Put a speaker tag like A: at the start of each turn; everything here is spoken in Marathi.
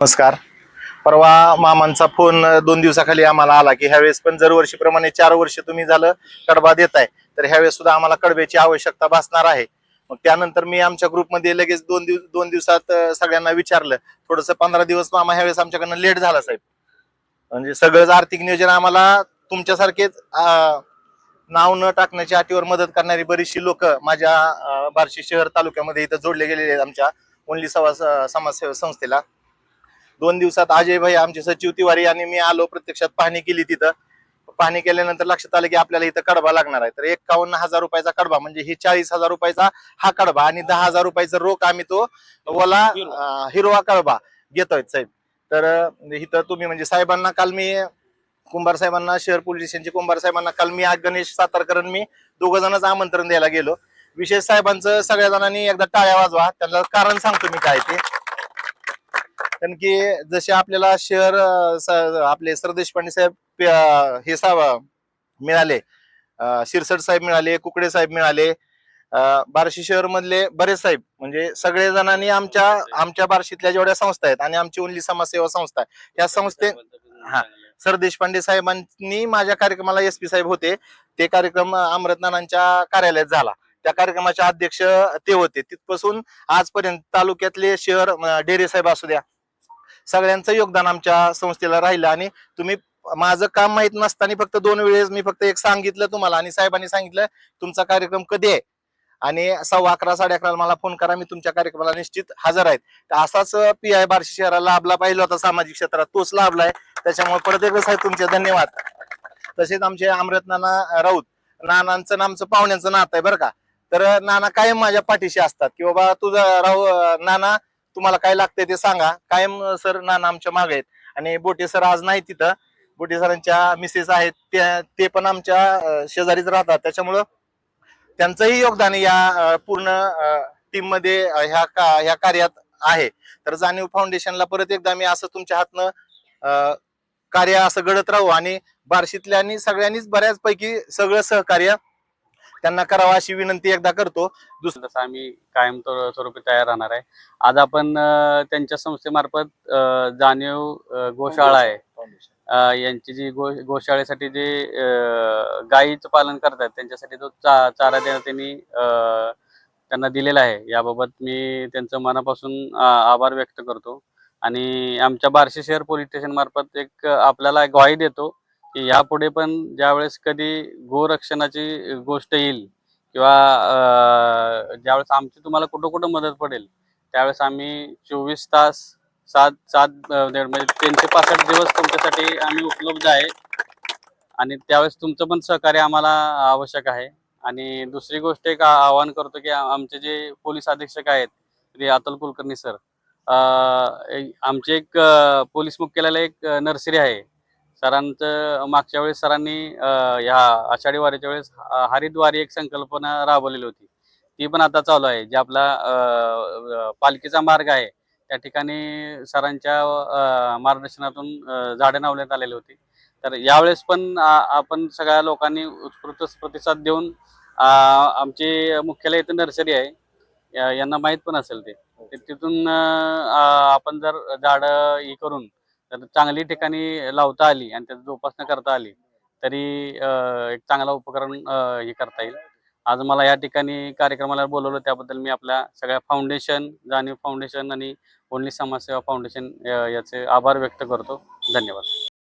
A: नमस्कार. परवा मामांचा फोन 2 दिवसाखाली आम्हाला आला की ह्यावेळेस पण दरवर्षीप्रमाणे 4 वर्ष तुम्ही झालं कडबा देताय, तर ह्यावेळेस सुद्धा आम्हाला कडब्याची आवश्यकता भासणार आहे. मग त्यानंतर मी आमच्या ग्रुपमध्ये लगेच 2 दिवसात सगळ्यांना विचारलं. थोडंसं 15 दिवस मामा ह्यावेळेस आमच्याकडनं लेट झाला साहेब. म्हणजे सगळंच आर्थिक नियोजन आम्हाला तुमच्यासारखेच नाव न टाकण्याच्या अटीवर मदत करणारी बरीचशी लोक माझ्या बार्शी शहर तालुक्यामध्ये इथं जोडले गेलेले आहेत आमच्या ओनली समाजसेवा संस्थेला. 2 दिवसात अजय भाई आमचे सचिव तिवारी आणि मी आलो, प्रत्यक्षात पाहणी केली. तिथं पाहणी केल्यानंतर लक्षात आलं की आपल्याला इथं कडबा लागणार आहे. तर 51,000 रुपयाचा कडबा म्हणजे ही 40,000 रुपयाचा हा कडबा आणि 10,000 रुपयाचा रोख आम्ही तो ओला हिरवा कडबा घेतोय साहेब. तर इथं तुम्ही म्हणजे साहेबांना काल मी कुंभार साहेबांना, शहर पोलीस स्टेशनचे कुंभार साहेबांना काल मी गणेश सातारकर मी दोघ जणच आमंत्रण द्यायला गेलो. विशेष साहेबांचं सगळ्या जणांनी एकदा टाळ्या वाजवा. त्याला कारण सांगतो मी काय ते. कारण की जसे आपल्याला शहर आपले सर देशपांडे साहेब हे साहेब मिळाले, शिरसट साहेब मिळाले, कुकडे साहेब मिळाले, बार्शी शहर मधले बरेच साहेब, म्हणजे सगळे जणांनी आमच्या आमच्या बार्शीतल्या जेवढ्या संस्था आहेत आणि आमची ओनली समाजसेवा संस्था आहे या संस्थे हा सर देशपांडे साहेबांनी माझ्या कार्यक्रमाला एसपी साहेब होते. ते कार्यक्रम अमृतनानांच्या कार्यालयात झाला. त्या कार्यक्रमाचे अध्यक्ष ते होते. तिथपासून आजपर्यंत तालुक्यातले शहर डेरे साहेब असू द्या, सगळ्यांचं योगदान आमच्या संस्थेला राहिलं. आणि तुम्ही माझं काम माहित नसताना फक्त 2 वेळेस मी फक्त एक सांगितलं तुम्हाला आणि साहेबांनी सांगितलं तुमचा कार्यक्रम कधी आहे आणि 11:15 11:30 मला फोन करा, मी तुमच्या कार्यक्रमाला निश्चित हजर आहेत. तर असाच पी.आय. बार्शी शहराला लाभला पाहिजे होता सामाजिक क्षेत्रात, तोच लाभलाय. त्याच्यामुळे परत एकदा साहेब तुमचे धन्यवाद. तसेच आमचे अमृत नाना राऊत, नानांचं आमचं पाहुण्यांचं नातं आहे बरं का. तर नाना कायम माझ्या पाठीशी असतात की बाबा तुझा नाना तुम्हाला काय लागतंय ते सांगा. कायम सर नाना आमच्या मागे आहेत. आणि बोटे सर आज नाही तिथं, बोटे सरांच्या मिसेस आहेत ते पण आमच्या शेजारीच राहतात. त्याच्यामुळं त्यांचंही योगदान या पूर्ण टीम मध्ये ह्या कार्यात आहे. तर जाणीव फाउंडेशनला परत एकदा मी असं तुमच्या हातनं कार्य असं घडत राहू आणि बार्शीतल्यांनी सगळ्यांनीच बऱ्याचपैकी सगळं सहकार्य त्यांना करावं अशी विनंती एकदा करतो.
B: दुसरं तसं आम्ही कायम स्वरूपी तयार राहणार आहे. आज आपण त्यांच्या संस्थेमार्फत जाणीव गोशाळा आहे, यांची जी गोशाळेसाठी जे गायीचं पालन करतात त्यांच्यासाठी जो चारा देण्यात त्यांनी त्यांना दिलेला आहे. याबाबत मी त्यांचं मनापासून आभार व्यक्त करतो. आणि आमच्या बार्शी शहर पोलीस स्टेशन मार्फत एक आपल्याला ग्वाही देतो की यापुढे पण ज्यावेळेस कधी गोरक्षणाची गोष्ट येईल किंवा ज्यावेळेस आमची तुम्हाला कुठं कुठं मदत पडेल त्यावेळेस आम्ही 24 तास 7 म्हणजे 365 दिवस तुमच्यासाठी आम्ही उपलब्ध आहे. आणि त्यावेळेस तुमचं पण सहकार्य आम्हाला आवश्यक आहे. आणि दुसरी गोष्ट एक आवाहन करतो की आमचे जे पोलीस अधीक्षक आहेत श्री अतुल कुलकर्णी सर, आमचे एक पोलीस मुख्यालयाला एक नर्सरी आहे. सरांचं मागच्या वेळेस सरांनी ह्या आषाढी वारीच्या वेळेस हरिद्वारी एक संकल्पना राबवलेली होती. ती पण आता चालू आहे. जे आपला पालखीचा मार्ग आहे त्या ठिकाणी सरांच्या मार्गदर्शनातून झाडे लावण्यात आलेली होती. तर यावेळेस पण आपण सगळ्या लोकांनी उत्स्फूर्त प्रतिसाद देऊन आमची मुख्यालय इथं नर्सरी आहे, यांना माहीत पण असेल ते तिथून आपण जर झाडं हे करून तर चांगली ठिकाणी लावता आली आणि त्याची जोपासना करता आली तरी एक चांगला उपकरण हे करता येईल. आज मला या ठिकाणी कार्यक्रमाला बोलवलं त्याबद्दल मी आपल्या सगळ्या फाउंडेशन, जाणीव फाउंडेशन आणि ओनली समाजसेवा फाउंडेशन याचे आभार व्यक्त करतो. धन्यवाद.